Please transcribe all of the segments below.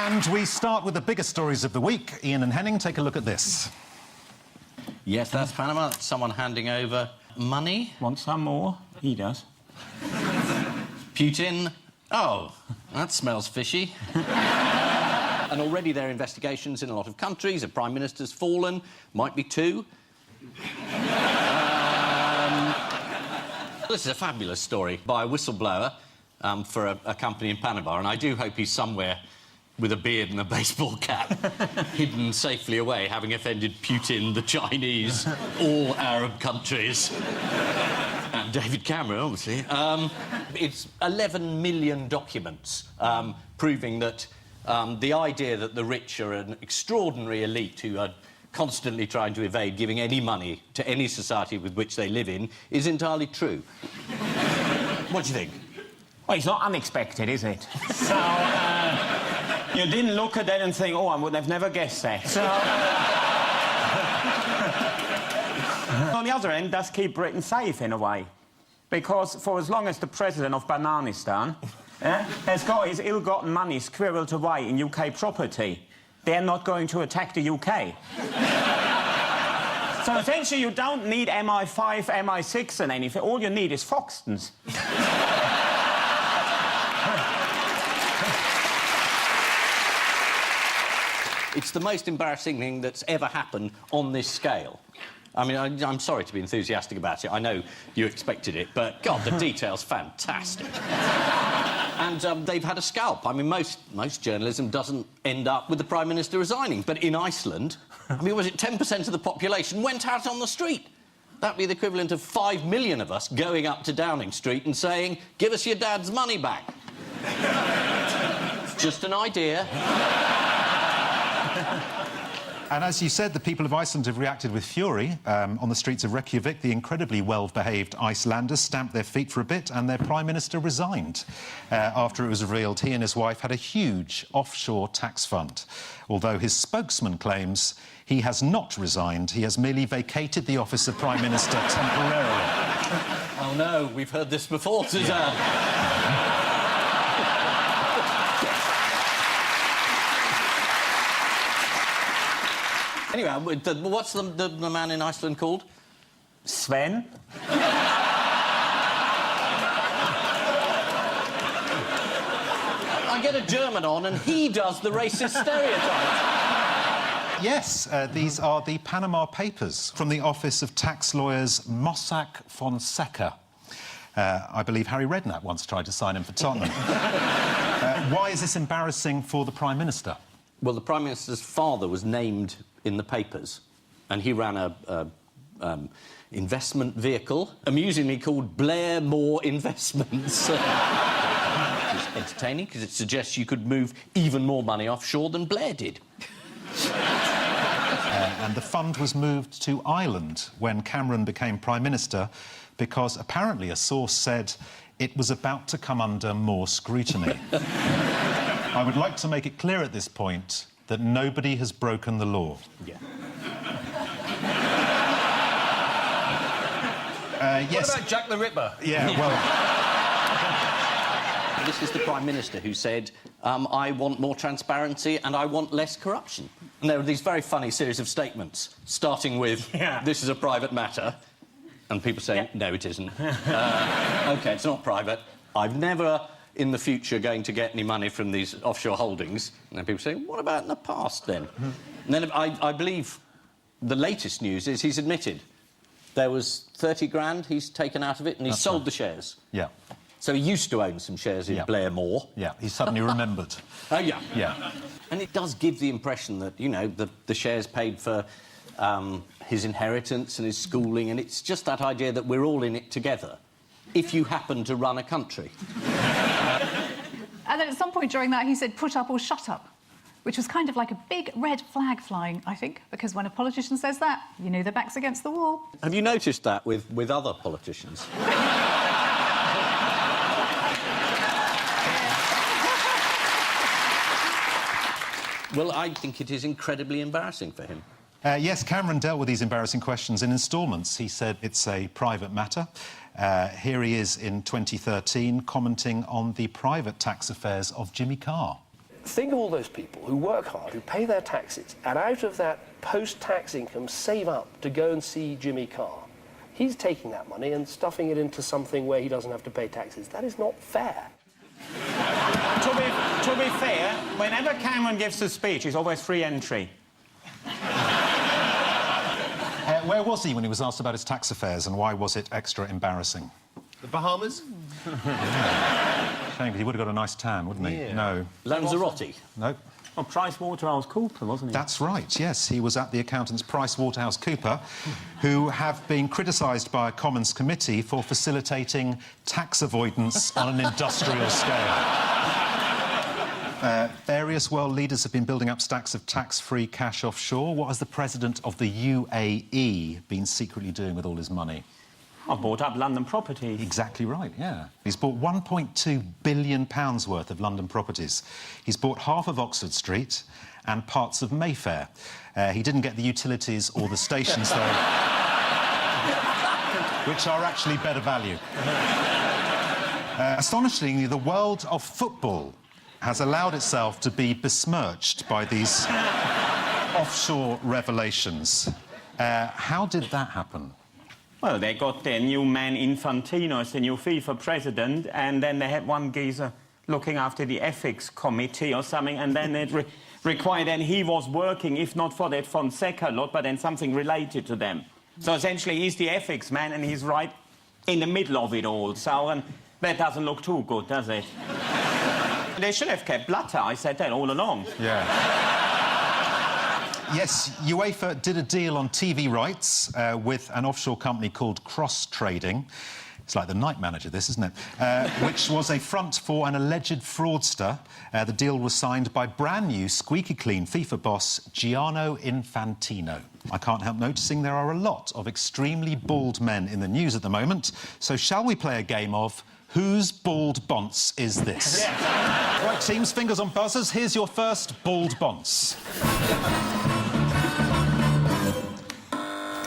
And we start with the biggest stories of the week. Ian and Henning, take a look at this. Yes, that's Panama. That's someone handing over money. Want some more? He does. Putin. Oh, that smells fishy. And already there are investigations in a lot of countries. A prime minister's fallen. Might be two. This is a fabulous story by a whistleblower for a company in Panama, and I do hope he's somewhere with a beard and a baseball cap, hidden safely away, having offended Putin, the Chinese, all Arab countries, and David Cameron, obviously. It's 11 million documents proving that the idea that the rich are an extraordinary elite who are constantly trying to evade giving any money to any society with which they live in is entirely true. What do you think? Well, it's not unexpected, is it? So, you didn't look at that and think, oh, I would have never guessed that. So, on the other end, does keep Britain safe in a way. Because for as long as the president of Bananistan has got his ill-gotten money squirreled away in UK property, they're not going to attack the UK. So essentially, you don't need MI5, MI6 and anything. All you need is Foxtons. It's the most embarrassing thing that's ever happened on this scale. I mean, I'm sorry to be enthusiastic about it. I know you expected it, but, God, the detail's fantastic. And they've had a scalp. I mean, most journalism doesn't end up with the Prime Minister resigning. But in Iceland, I mean, was it 10% of the population went out on the street? That'd be the equivalent of 5 million of us going up to Downing Street and saying, give us your dad's money back. It's just an idea. And as you said, the people of Iceland have reacted with fury. On the streets of Reykjavik, the incredibly well-behaved Icelanders stamped their feet for a bit and their Prime Minister resigned after it was revealed he and his wife had a huge offshore tax fund. Although his spokesman claims he has not resigned, he has merely vacated the office of Prime Minister temporarily. Oh, no, we've heard this before, Suzanne. Anyway, what's the man in Iceland called? Sven? I get a German on and he does the racist stereotypes. Yes, these are the Panama Papers from the office of tax lawyers Mossack Fonseca. I believe Harry Redknapp once tried to sign him for Tottenham. Why is this embarrassing for the Prime Minister? Well, the Prime Minister's father was named in the papers, and he ran a investment vehicle, amusingly called Blair Moore Investments. Which is entertaining, because it suggests you could move even more money offshore than Blair did. And the fund was moved to Ireland when Cameron became Prime Minister because apparently a source said it was about to come under more scrutiny. I would like to make it clear at this point that nobody has broken the law. Yeah. Yes. What about Jack the Ripper? Yeah, well... This is the Prime Minister who said, I want more transparency and I want less corruption. And there are these very funny series of statements, starting with, this is a private matter, and people saying, no, it isn't. OK, it's not private. I've never... in the future going to get any money from these offshore holdings. And then people say, what about in the past, then? And then I believe the latest news is he's admitted there was 30 grand he's taken out of it and he's sold the shares. Yeah. So he used to own some shares in Blair Moore. Yeah, he suddenly remembered. Oh, yeah. Yeah. And it does give the impression that, you know, the shares paid for his inheritance and his schooling, and it's just that idea that we're all in it together if you happen to run a country. And then at some point during that, he said, put up or shut up, which was kind of like a big red flag flying, I think, because when a politician says that, you know their back's against the wall. Have you noticed that with other politicians? Well, I think it is incredibly embarrassing for him. Yes, Cameron dealt with these embarrassing questions in instalments. He said it's a private matter. Here he is in 2013 commenting on the private tax affairs of Jimmy Carr. think of all those people who work hard, who pay their taxes, and out of that post-tax income save up to go and see Jimmy Carr. He's taking that money and stuffing it into something where he doesn't have to pay taxes. That is not fair. To be fair, whenever Cameron gives a speech, it's always free entry. Where was he when he was asked about his tax affairs, and why was it extra embarrassing? The Bahamas? Shame, he would have got a nice tan, wouldn't he? Yeah. No. Lanzarote. No. Oh, PricewaterhouseCoopers, wasn't he? That's right, yes. He was at the accountants PricewaterhouseCoopers, who have been criticised by a Commons committee for facilitating tax avoidance on an industrial scale. Various world leaders have been building up stacks of tax-free cash offshore. What has the president of the UAE been secretly doing with all his money? I bought up London properties. Exactly right, yeah. He's bought £1.2 billion worth of London properties. He's bought half of Oxford Street and parts of Mayfair. He didn't get the utilities or the stations, though, which are actually better value. Astonishingly, the world of football has allowed itself to be besmirched by these offshore revelations. How did that happen? Well, they got their new man Infantino as the new FIFA president, and then they had one geezer looking after the ethics committee or something, and then it required, and he was working, if not for that Fonseca lot, but then something related to them. So essentially, he's the ethics man, and he's right in the middle of it all. So, and that doesn't look too good, does it? They should have kept Blatter, I said that all along. Yeah. Yes, UEFA did a deal on TV rights with an offshore company called Cross Trading. It's like the night manager, this, isn't it? Which was a front for an alleged fraudster. The deal was signed by brand new, squeaky clean FIFA boss Gianni Infantino. I can't help noticing there are a lot of extremely bald men in the news at the moment. So shall we play a game of Whose Bald Bonce Is This? Yeah. Right, teams, fingers on buzzers. Here's your first bald bonce.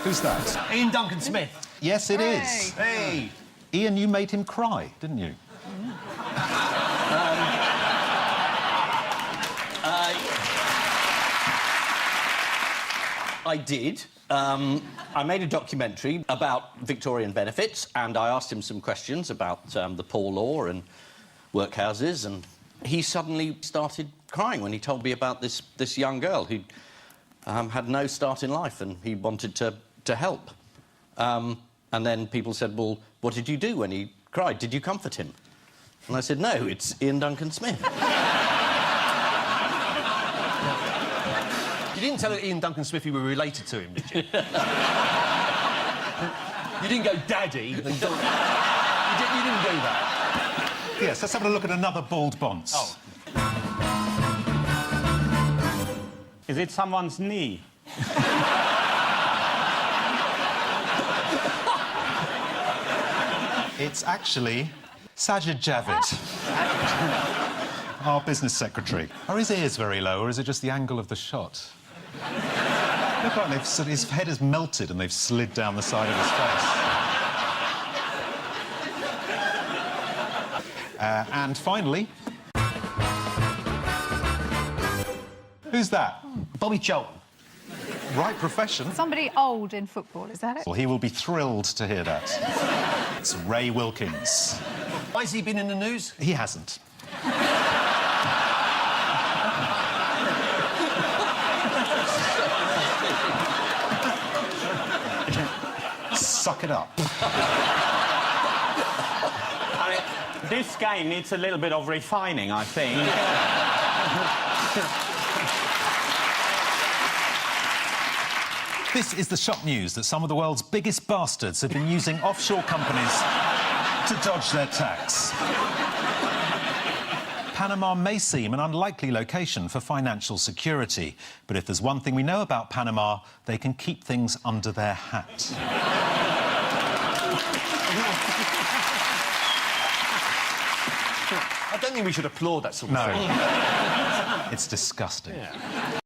Who's that? Ian Duncan Smith. Yes, it is. Hey. Ian, you made him cry, didn't you? I did. I made a documentary about Victorian benefits, and I asked him some questions about the poor law and workhouses, and he suddenly started crying when he told me about this young girl who had no start in life, and he wanted to help. And then people said, well, what did you do when he cried? Did you comfort him? And I said, no, it's Ian Duncan Smith. You didn't tell Ian Duncan Smith you were related to him, did you? You didn't go daddy. And you didn't do that. Yes, let's have a look at another bald bonce. Oh. Is it someone's knee? It's actually Sajid Javid, our business secretary. Are his ears very low, or is it just the angle of the shot? Look like his head has melted and they've slid down the side of his face. And finally... Who's that? Bobby Charlton. Right profession. Somebody old in football, is that it? Well, he will be thrilled to hear that. It's Ray Wilkins. Why has he been in the news? He hasn't. Suck it up. This game needs a little bit of refining, I think. This is the shock news that some of the world's biggest bastards have been using offshore companies to dodge their tax. Panama may seem an unlikely location for financial security, but if there's one thing we know about Panama, they can keep things under their hat. I don't think we should applaud that sort of thing. No. It's disgusting. Yeah.